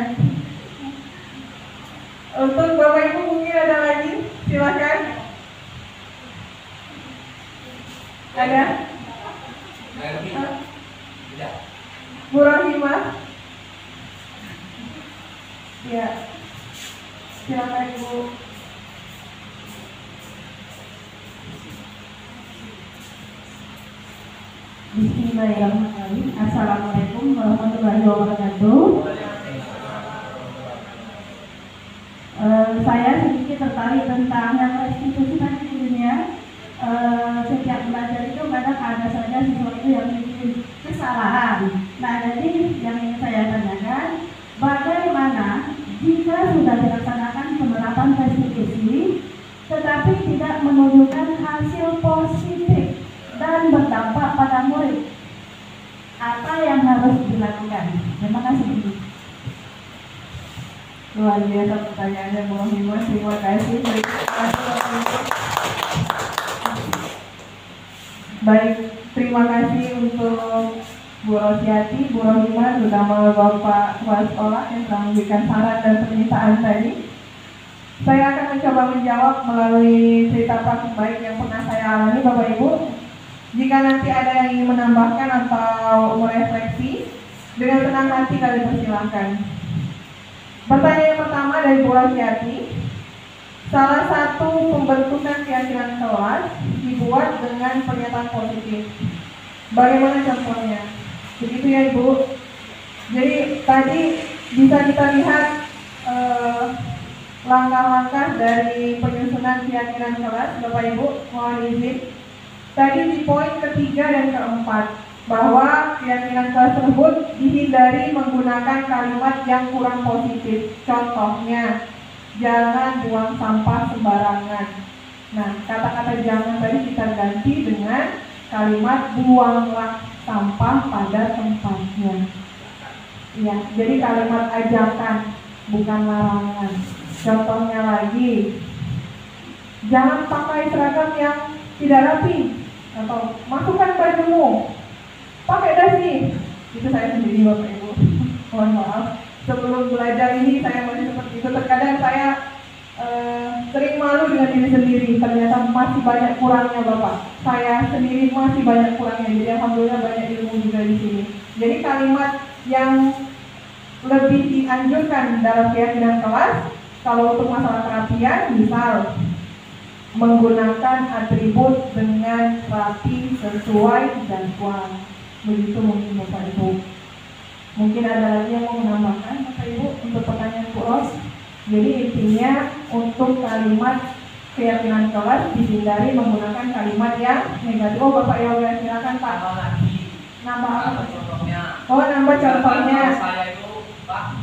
Untuk Bapak Ibu mungkin ada lagi, silakan. Ada? Bu Rohimah? Ya, silakan Ibu. Bismillahirrahmanirrahim. Assalamualaikum warahmatullahi wabarakatuh. Saya sedikit tertarik tentang yang restitusi tadi dunia. Setiap belajar itu kadang ada saja sesuatu yang bikin kesalahan. Nah, jadi yang ingin saya tanyakan, bagaimana jika sudah dilaksanakan penerapan restitusi, tetapi tidak menunjukkan hasil positif dan berdampak pada murid, apa yang harus dilakukan? Terima kasih. Luar biasa pertanyaannya Bu Rohimah, terima kasih. Baik, terima kasih untuk Bu Rosyati, Bu Rohimah, terutama Bapak Kepala Sekolah yang telah memberikan saran dan permintaan tadi. Saya akan mencoba menjawab melalui cerita praktik baik yang pernah saya alami Bapak Ibu. Jika nanti ada yang ingin menambahkan atau merefleksi, dengan senang hati kami persilahkan. Pertanyaan pertama dari Bu Rosyati, salah satu pembentukan keyakinan kelas dibuat dengan pernyataan positif. Bagaimana contohnya? Begitu ya Ibu. Jadi tadi bisa kita lihat langkah-langkah dari penyusunan keyakinan kelas, Bapak Ibu, mohon izin. Tadi di poin ketiga dan keempat, bahwa keyakinan kelas tersebut dihindari menggunakan kalimat yang kurang positif. Contohnya, jangan buang sampah sembarangan. Nah, kata-kata jangan tadi kita ganti dengan kalimat buanglah sampah pada tempatnya. Ya, jadi kalimat ajakan, bukan larangan. Contohnya lagi, jangan pakai seragam yang tidak rapi, atau masukkan bajumu, pakai dasi. Itu saya sendiri Bapak Ibu. Mohon maaf, sebelum belajar ini saya masih seperti itu. Terkadang saya sering malu dengan diri sendiri. Ternyata masih banyak kurangnya Bapak. Saya sendiri masih banyak kurangnya. Jadi alhamdulillah banyak ilmu juga di sini. Jadi kalimat yang lebih dianjurkan dalam keyakinan kelas, kalau untuk masalah kerapian, misal menggunakan atribut dengan rapi sesuai jadwal. Begitu mungkin Bapak Ibu. Mungkin ada lagi yang mau menambahkan Bapak Ibu untuk pertanyaan Bu Ros. Jadi intinya untuk kalimat keyakinan kelas dihindari menggunakan kalimat yang negatif. Oh Bapak Yoga, silakan Pak. Nambah apa? Oh, nambah contohnya. Saya itu Pak,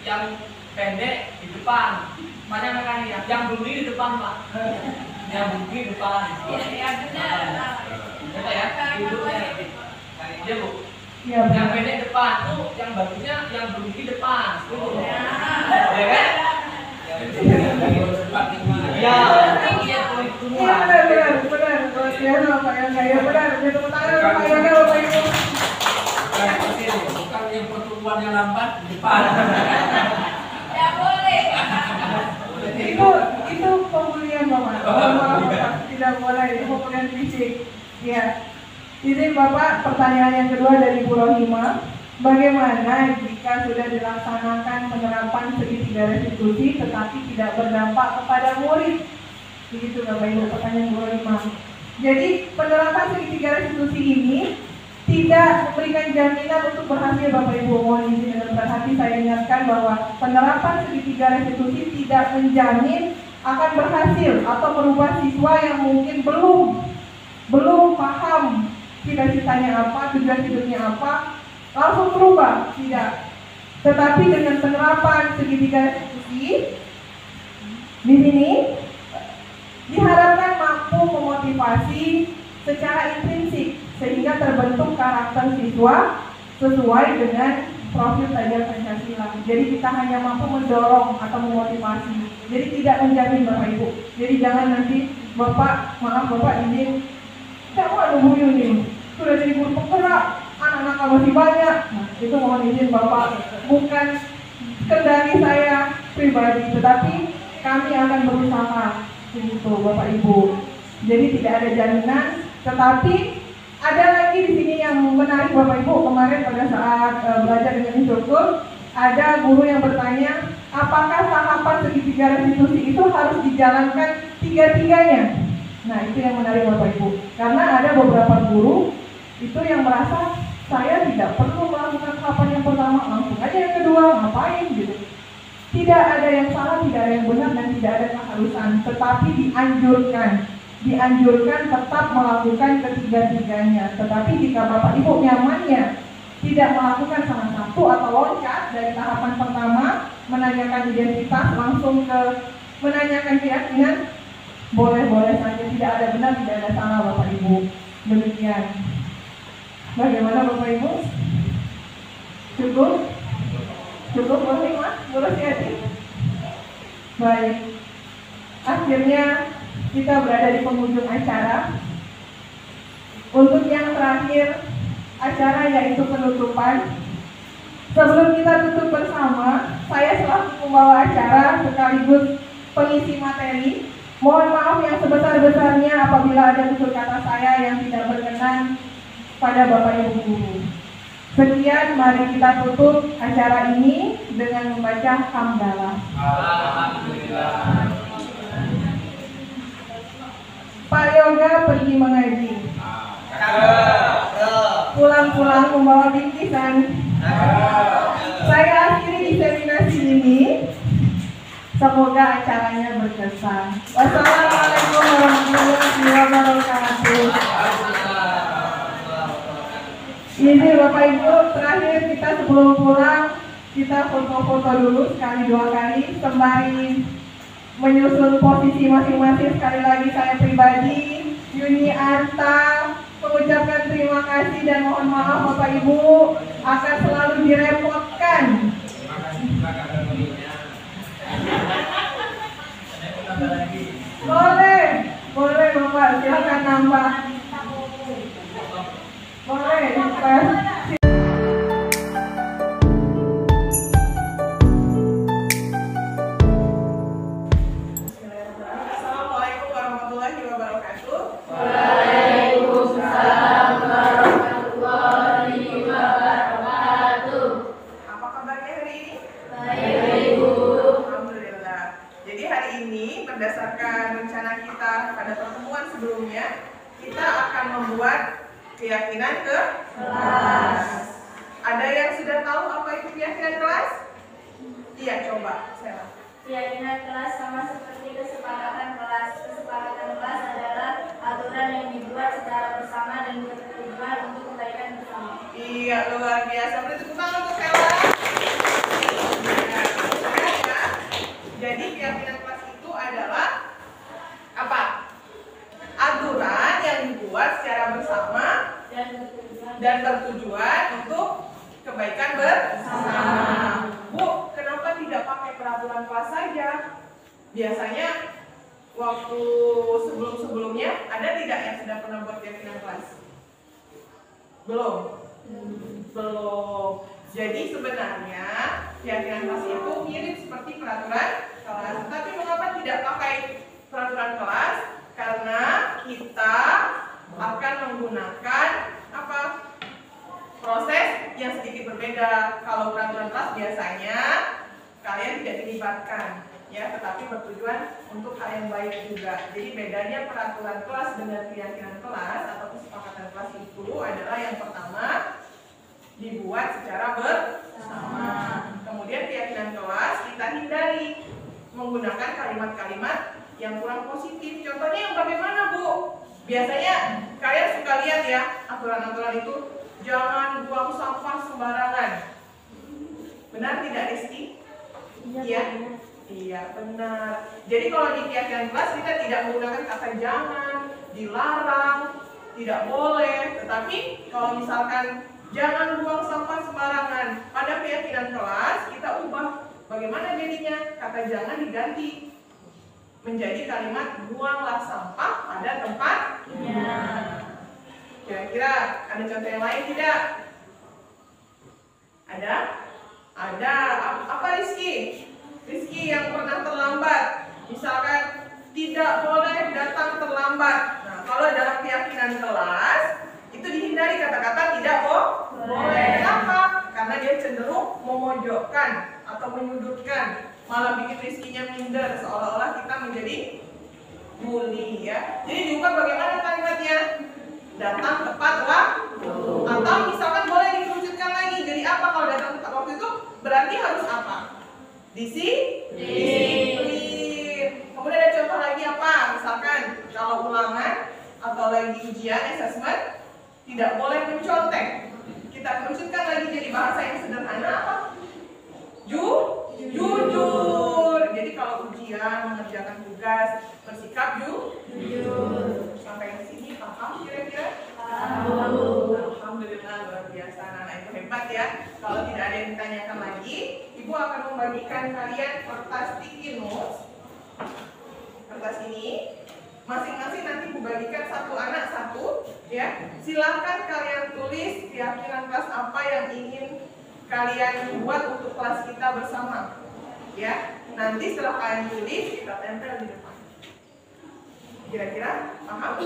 yang pendek di depan. Mana kan yang bumi di depan Pak. Yang bumi di depan. Iya benar. Betul ya? Hidupnya. Iya Bu. Iya. Yang pendek depan tuh, yang bagusnya yang bumi di depan. Ya kan? Iya. Iya benar. Luar biasa Bapak Yoga. Ya benar. Tepuk tangan Bapak Yoga, Bapak Ibu. Bukan yang pertumbuhan yang lambat di depan. Itu pembulian Bapak. Bapak tidak boleh, itu pembulian fisik. Ya. Izin Bapak, pertanyaan yang kedua dari Bu Rohima. Bagaimana jika sudah dilaksanakan penerapan segitiga restitusi tetapi tidak berdampak kepada murid? Begitu Bapak Ibu, pertanyaan Bu Rohima. Jadi penerapan segitiga restitusi ini tidak memberikan jaminan untuk berhasil Bapak Ibu. Mohon izin dengan berhati saya ingatkan bahwa penerapan segitiga restitusi tidak menjamin akan berhasil atau merubah siswa yang mungkin belum paham cita-citanya apa, tujuan hidupnya apa, langsung berubah, tidak. Tetapi dengan penerapan segitiga restitusi di sini diharapkan mampu memotivasi secara intrinsik sehingga terbentuk karakter siswa sesuai dengan profil belajar Pancasila. Jadi kita hanya mampu mendorong atau memotivasi. Jadi tidak menjamin Bapak Ibu. Jadi jangan nanti Bapak izin, saya mau ada guru ini sudah jadi guru penggerak, anak-anak masih banyak. Nah, itu mohon izin Bapak, bukan kendali saya pribadi, tetapi kami akan berusaha begitu Bapak Ibu. Jadi tidak ada jaminan, tetapi ada lagi di sini yang menarik Bapak Ibu. Kemarin pada saat belajar dengan instruktur, ada guru yang bertanya, apakah tahapan segitiga restitusi itu harus dijalankan tiga-tiganya? Nah, itu yang menarik Bapak Ibu. Karena ada beberapa guru itu yang merasa saya tidak perlu melakukan tahapan yang pertama, langsung aja yang kedua, ngapain gitu. Tidak ada yang salah, tidak ada yang benar, dan tidak ada keharusan, tetapi dianjurkan tetap melakukan ketiga-tiganya. Tetapi jika Bapak Ibu nyamannya tidak melakukan salah satu atau loncat dari tahapan pertama, menanyakan identitas langsung ke menanyakan keyakinan, boleh-boleh saja, tidak ada benar, tidak ada salah Bapak Ibu. Demikian. Bagaimana Bapak Ibu? Cukup? Cukup boleh Mas? Boleh hati? Baik. Akhirnya kita berada di penghujung acara. Untuk yang terakhir acara yaitu penutupan. Sebelum kita tutup bersama, saya selaku pembawa acara sekaligus pengisi materi, mohon maaf yang sebesar-besarnya apabila ada tutur kata saya yang tidak berkenan pada Bapak Ibu guru. Sekian, mari kita tutup acara ini dengan membaca hamdalah. Alhamdulillah. Pak Yoga pergi mengaji. Pulang-pulang membawa bingkisan. Saya akhiri diseminasi ini. Semoga acaranya berkesan. Wassalamualaikum warahmatullahi wabarakatuh. Ini Bapak Ibu, terakhir kita sebelum pulang kita foto-foto dulu sekali dua kali sembari menyusun posisi masing-masing. Sekali lagi saya pribadi, Yuni Arta, mengucapkan terima kasih dan mohon maaf Bapak Ibu akan selalu direpotkan. Boleh Bapak, silakan nambah. Boleh, Assalamualaikum warahmatullahi wabarakatuh. Waalaikumsalam warahmatullahi wabarakatuh. Apa kabarnya hari ini? Baik, Ibu. Alhamdulillah. Jadi hari ini berdasarkan rencana kita pada pertemuan sebelumnya, kita akan membuat keyakinan kelas. Ada yang sudah tahu apa itu keyakinan kelas? Iya, coba. Keyakinan kelas sama seperti kesepakatan kelas. Kesepakatan kelas adalah aturan yang dibuat secara bersama dan bertujuan untuk kebaikan bersama. Iya, luar biasa. Beri tepuk tangan untuk Sela. Jadi keyakinan kelas itu adalah apa? Aturan yang dibuat secara bersama dan bertujuan untuk kebaikan bersama. Bu, kenapa tidak pakai peraturan kelas saja? Biasanya waktu sebelum-sebelumnya ada tidak yang sudah pernah buat keyakinan kelas? Belum? Belum. Jadi sebenarnya keyakinan kelas itu mirip seperti peraturan kelas. Tapi mengapa tidak pakai peraturan kelas? Karena kita akan menggunakan apa? Proses yang sedikit berbeda. Kalau peraturan kelas biasanya kalian tidak dilibatkan, ya, tetapi bertujuan untuk hal yang baik juga. Jadi bedanya peraturan kelas dengan keyakinan kelas atau kesepakatan kelas itu adalah yang pertama dibuat secara bersama. Kemudian keyakinan kelas kita hindari menggunakan kalimat-kalimat yang kurang positif. Contohnya yang bagaimana, Bu? Biasanya kalian suka lihat ya aturan-aturan itu, jangan buang sampah sembarangan. Benar tidak, Rizky? Iya. Iya, benar. Jadi kalau di keyakinan kelas kita tidak menggunakan kata jangan, dilarang, tidak boleh. Tetapi kalau misalkan jangan buang sampah sembarangan, pada keyakinan kelas kita ubah. Bagaimana jadinya? Kata jangan diganti menjadi kalimat buanglah sampah pada tempatnya. Kira-kira ada contoh yang lain tidak? Ada? Ada. Apa, Rizky? Rizky yang pernah terlambat, misalkan tidak boleh datang terlambat. Nah, kalau dalam keyakinan kelas itu dihindari kata-kata tidak boleh. Kenapa? Karena dia cenderung memojokkan atau menyudutkan, malah bikin Rizkynya minder, seolah-olah kita menjadi bully, ya. Jadi diubah bagaimana kalimatnya? Datang tepat waktu. Atau misalkan boleh dikerucutkan lagi. Jadi apa kalau datang tepat waktu itu? Berarti harus apa? Disiplin. Kemudian ada contoh lagi apa? Misalkan kalau ulangan atau lagi ujian assessment tidak boleh mencontek. Kita kerucutkan lagi jadi bahasa yang sederhana apa? Jujur. Jadi kalau ujian mengerjakan tugas bersikap jujur. Sampai di sini paham kira-kira? Alhamdulillah, luar biasa. Anak itu hebat ya. Kalau tidak ada yang ditanyakan lagi, Ibu akan membagikan kalian kertas sticky notes. Kertas ini masing-masing nanti Ibu bagikan satu anak satu, ya. Silahkan kalian tulis keyakinan kelas apa yang ingin kalian buat untuk kelas kita bersama, ya. Nanti setelah kalian tulis kita tempel di depan. Kira-kira paham?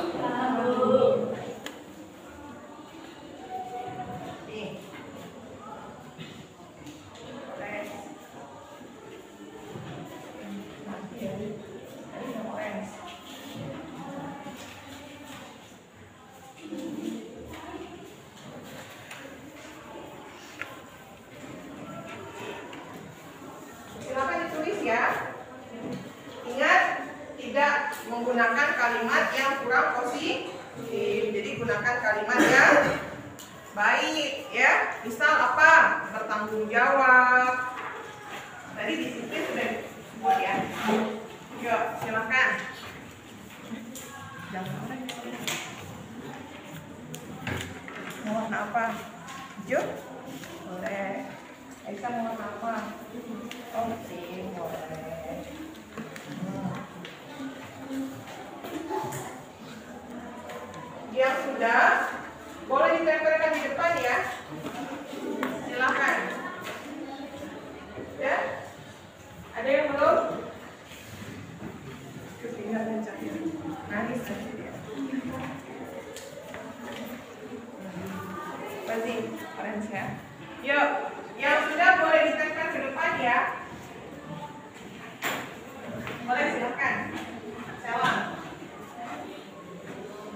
Nih. Orange. Nanti ya. Tadi yang orange. Silakan ditulis ya. Ingat, tidak menggunakan kalimat yang kurang positif. Jadi gunakan kalimat yang baik, ya. Misal apa? Bertanggung jawab. Tadi disiplin sudah disebut ya. Yuk, silakan. Jangan orang mau warna apa? Hijau? Boleh. Aisyah mau warna apa? Oh, pink, boleh. Yang sudah boleh ditempelkan di depan ya. Silakan. Ya? Ada yang belum? Ketinggalan cahaya. Nangis nanti dia. Pasti orange ya. Yuk, yang sudah boleh ditempel ke depan ya. Boleh, silakan. Sela.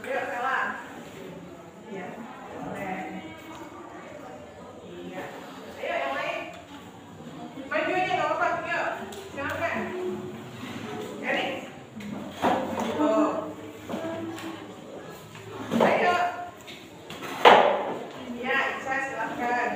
Yuk, Sela. Iya, boleh. Iya. Ayo yang lain. Maju aja nggak apa-apa. Yuk, silakan. Jadi, ayo. Iya, Isa silakan.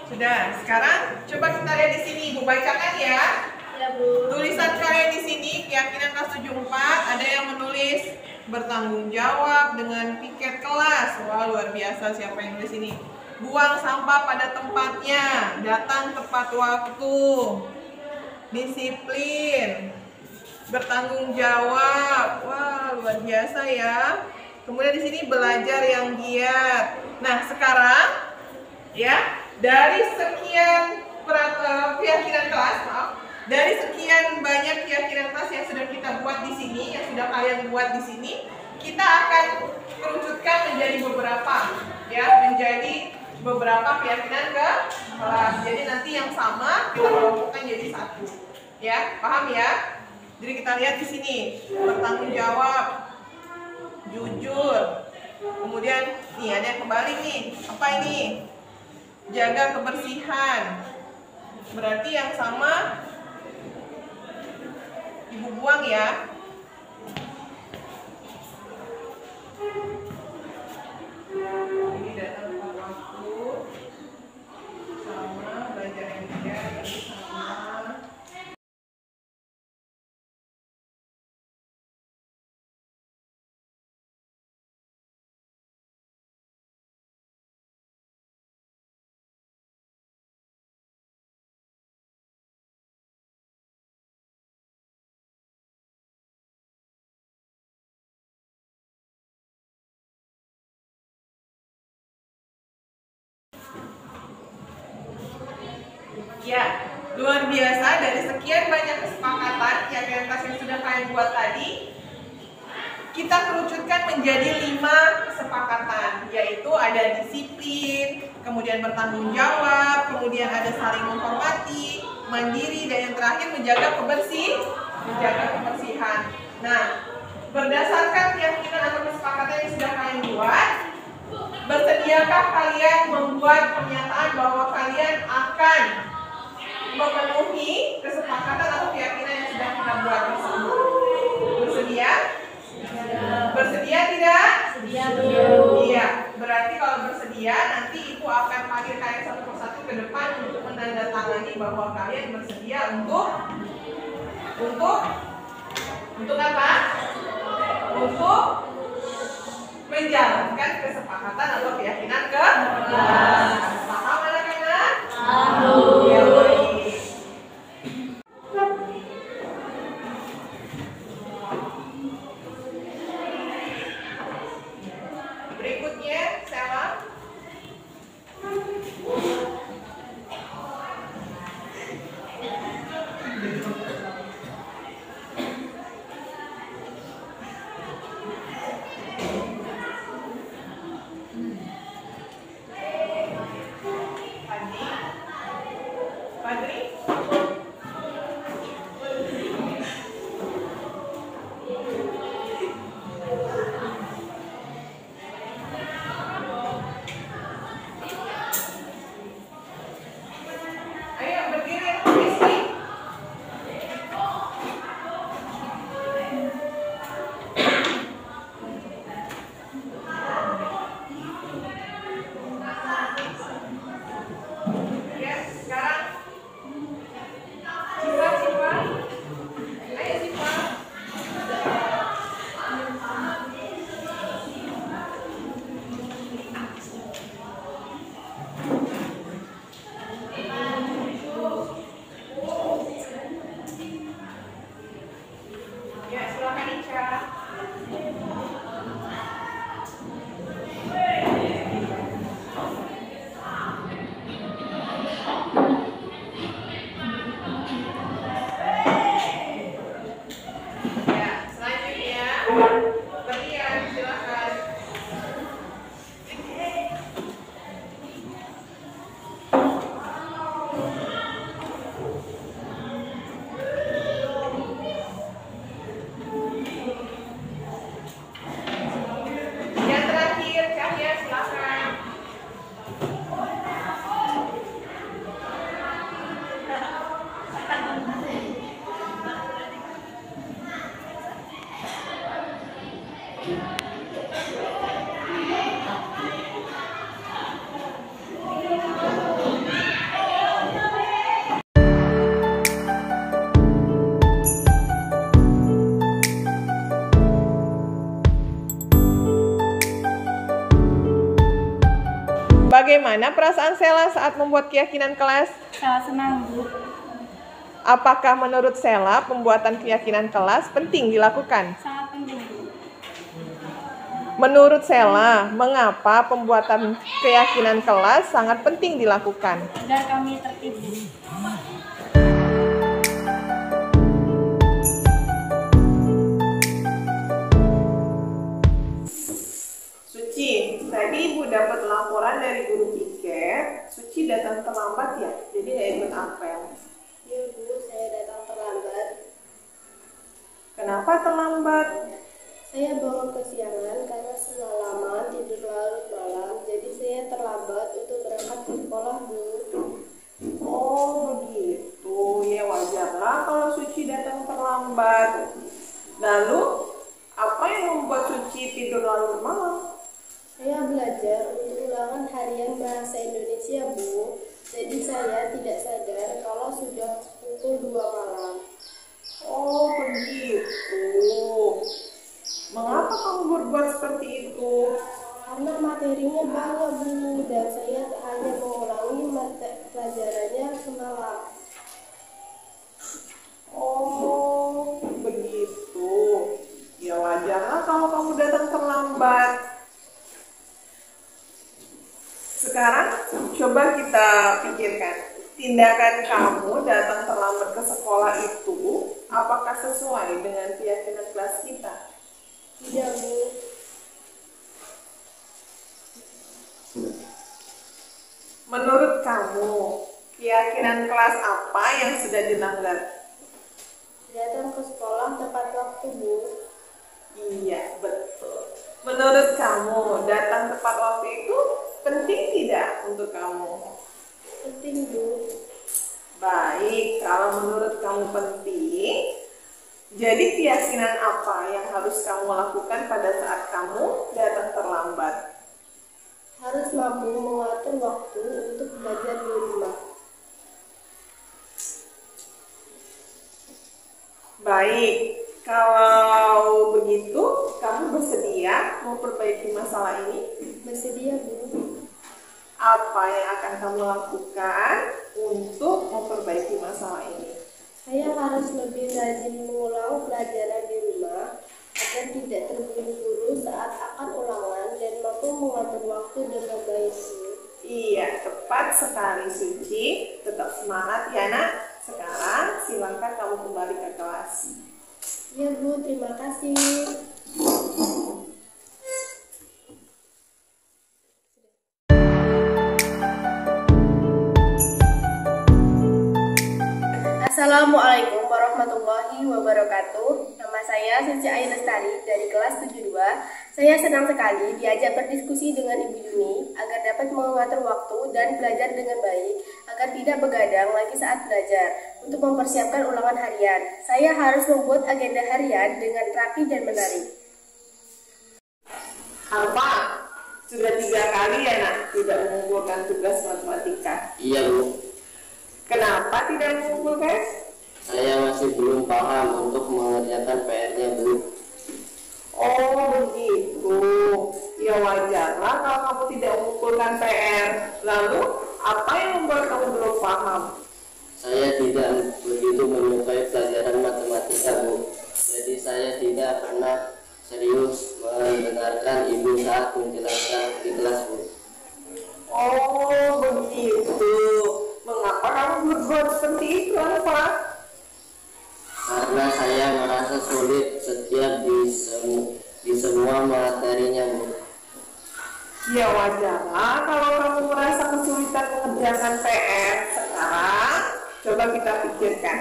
Sudah. Sekarang coba kita lihat di sini. Ibu bacakan ya. Ya, Bu. Tulisan kalian di sini keyakinan kelas 74 ada yang menulis bertanggung jawab dengan piket kelas. Wah, luar biasa siapa yang nulis ini. Buang sampah pada tempatnya, datang tepat waktu, disiplin, bertanggung jawab. Wah, luar biasa ya. Kemudian di sini belajar yang giat. Nah, sekarang ya, dari sekian keyakinan kelas, dari sekian banyak keyakinan kelas yang sudah kita buat di sini, yang sudah kalian buat di sini, kita akan kerucutkan menjadi beberapa, ya, menjadi beberapa keyakinan ke kelas. Jadi nanti yang sama kita kelompokkan jadi satu, ya, paham ya? Jadi kita lihat di sini bertanggung jawab, jujur, kemudian nih ada yang kebalik nih, apa ini? Jaga kebersihan. Berarti yang sama Ibu buang ya. Ini datang tepat waktu, sama belajar yang giat, sama. Ya, luar biasa dari sekian banyak kesepakatan keyakinan kelas yang sudah kalian buat tadi, kita kerucutkan menjadi 5 kesepakatan, yaitu ada disiplin, kemudian bertanggung jawab, kemudian ada saling menghormati, mandiri, dan yang terakhir menjaga kebersihan. Nah, berdasarkan keyakinan atau kesepakatan yang sudah kalian buat, bersediakah kalian membuat pernyataan bahwa kalian akan memenuhi kesepakatan atau keyakinan yang sudah kita buat bersama? Bersedia? Bersedia tidak? Iya. Berarti kalau bersedia, nanti ibu akan panggil kalian satu persatu ke depan untuk menandatangani bahwa kalian bersedia untuk apa? Untuk menjalankan kesepakatan atau keyakinan ke kelas. Paham anak-anak? Ya, baik. Berikutnya, Sela. Padri? Ayo berdiri, Rizky. Ya, sekarang Bagaimana perasaan Sela saat membuat keyakinan kelas? Sangat senang, Bu. Apakah menurut Sela pembuatan keyakinan kelas penting dilakukan? Sangat penting, Bu. Menurut Sela, mengapa pembuatan keyakinan kelas sangat penting dilakukan? Agar kami tertib, Bu. Suci, tadi Ibu dapat laporan dari guru piket, Suci datang terlambat ya, jadi nggak ikut apel. Iya, Bu, saya datang terlambat. Kenapa terlambat? Saya bangun kesiangan karena semalaman tidur larut malam, jadi saya terlambat untuk berangkat ke sekolah, Bu. Oh begitu, ya wajarlah kalau Suci datang terlambat. Lalu, apa yang membuat Suci tidur larut malam? Saya belajar untuk ulangan harian bahasa Indonesia, Bu. Jadi saya tidak sadar kalau sudah pukul 2 malam. Oh begitu. Mengapa kamu berbuat seperti itu? Karena materinya banyak, Bu, dan saya hanya mengulangi pelajarannya semalam. Oh begitu. Ya wajarlah kalau kamu datang terlambat. Sekarang coba kita pikirkan, tindakan kamu datang terlambat ke sekolah itu apakah sesuai dengan keyakinan kelas kita? Tidak, Bu. Menurut kamu, keyakinan kelas apa yang sudah dilanggar? Datang ke sekolah tepat waktu, Bu. Iya, betul. Menurut kamu, datang tepat waktu itu penting tidak untuk kamu? Penting, Bu. Baik, kalau menurut kamu penting, jadi keyakinan apa yang harus kamu lakukan pada saat kamu datang terlambat? Harus mampu mengatur waktu untuk belajar di rumah. Baik, kalau begitu, kamu bersedia memperbaiki masalah ini? Bersedia, Bu. Apa yang akan kamu lakukan untuk memperbaiki masalah ini? Saya harus lebih rajin mengulang pelajaran di rumah agar tidak terburu-buru saat akan ulangan dan mampu mengatur waktu dengan baik, Bu. Iya, tepat sekali Suci. Tetap semangat ya nak. Sekarang silakan kamu kembali ke kelas. Ya, Bu, terima kasih. Assalamualaikum warahmatullahi wabarakatuh. Nama saya Suci Ayu Lestari dari kelas 72. Saya senang sekali diajak berdiskusi dengan Ibu Yuni agar dapat mengatur waktu dan belajar dengan baik agar tidak begadang lagi saat belajar. Untuk mempersiapkan ulangan harian, saya harus membuat agenda harian dengan rapi dan menarik. Alfa, sudah 3 kali ya nak tidak mengumpulkan tugas matematika. Iya, Bu. Kenapa tidak mengumpulkan? Saya masih belum paham untuk mengerjakan PR-nya, Bu. Oh begitu. Ya wajarlah kalau kamu tidak mengumpulkan PR. Lalu, apa yang membuat kamu belum paham? Saya tidak begitu menyukai pelajaran matematika, Bu. Jadi saya tidak pernah serius mendengarkan Ibu saat menjelaskan di kelas, Bu. Oh begitu. Mengapa kamu berbuat seperti itu, Alfa? Karena saya merasa sulit setiap di semua materinya, Bu. Ya wajarlah kalau kamu merasa kesulitan mengerjakan PR. Sekarang coba kita pikirkan,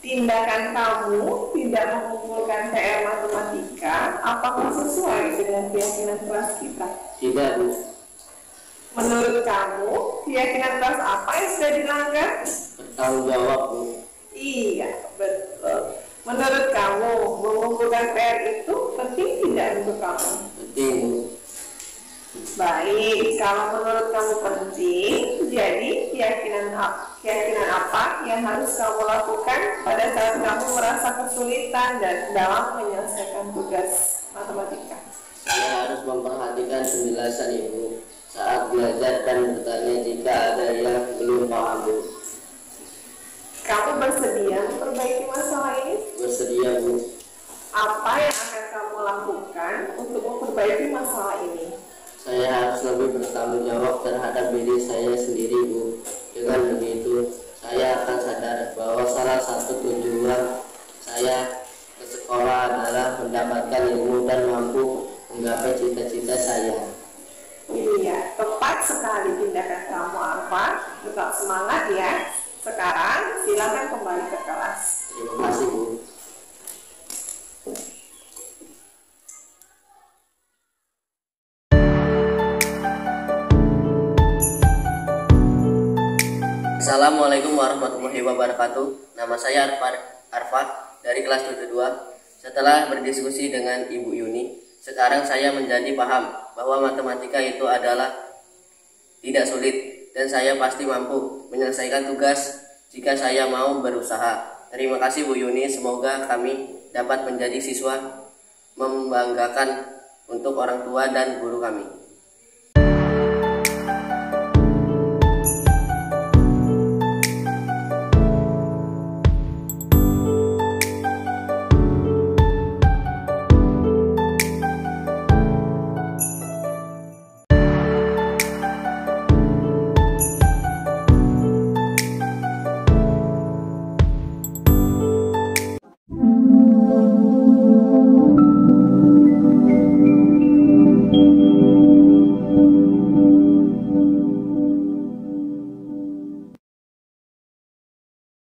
tindakan kamu tidak mengumpulkan PR matematika apakah sesuai dengan keyakinan kelas kita? Tidak, Bu. Menurut kamu, keyakinan kelas apa yang sudah dilanggar? Bertanggung jawab, Bu. Iya, betul. Menurut kamu, mengumpulkan PR itu penting tidak untuk kamu? Penting, Bu. Baik, kalau menurut kamu penting, jadi keyakinan apa yang harus kamu lakukan pada saat kamu merasa kesulitan dan dalam menyelesaikan tugas matematika? Saya harus memperhatikan penjelasan Ibu. saat belajar dan bertanya jika ada yang belum paham, Bu. Kamu bersedia memperbaiki masalah ini? Bersedia, Bu. Apa yang akan kamu lakukan untuk memperbaiki masalah ini? Saya harus lebih bertanggung jawab terhadap diri saya sendiri, Bu. Dengan begitu, saya akan sadar bahwa salah satu tujuan saya ke sekolah adalah mendapatkan ilmu dan mampu menggapai cita-cita saya. Iya, tepat sekali tindakan kamu, Arfa. Tetap semangat ya. Sekarang silakan kembali ke kelas. Terima kasih, Bu. Assalamualaikum warahmatullahi wabarakatuh. Nama saya Arfa dari kelas 72. Setelah berdiskusi dengan Ibu Yuni, sekarang saya menjadi paham bahwa matematika itu adalah tidak sulit dan saya pasti mampu menyelesaikan tugas jika saya mau berusaha. Terima kasih Bu Yuni, semoga kami dapat menjadi siswa membanggakan untuk orang tua dan guru kami.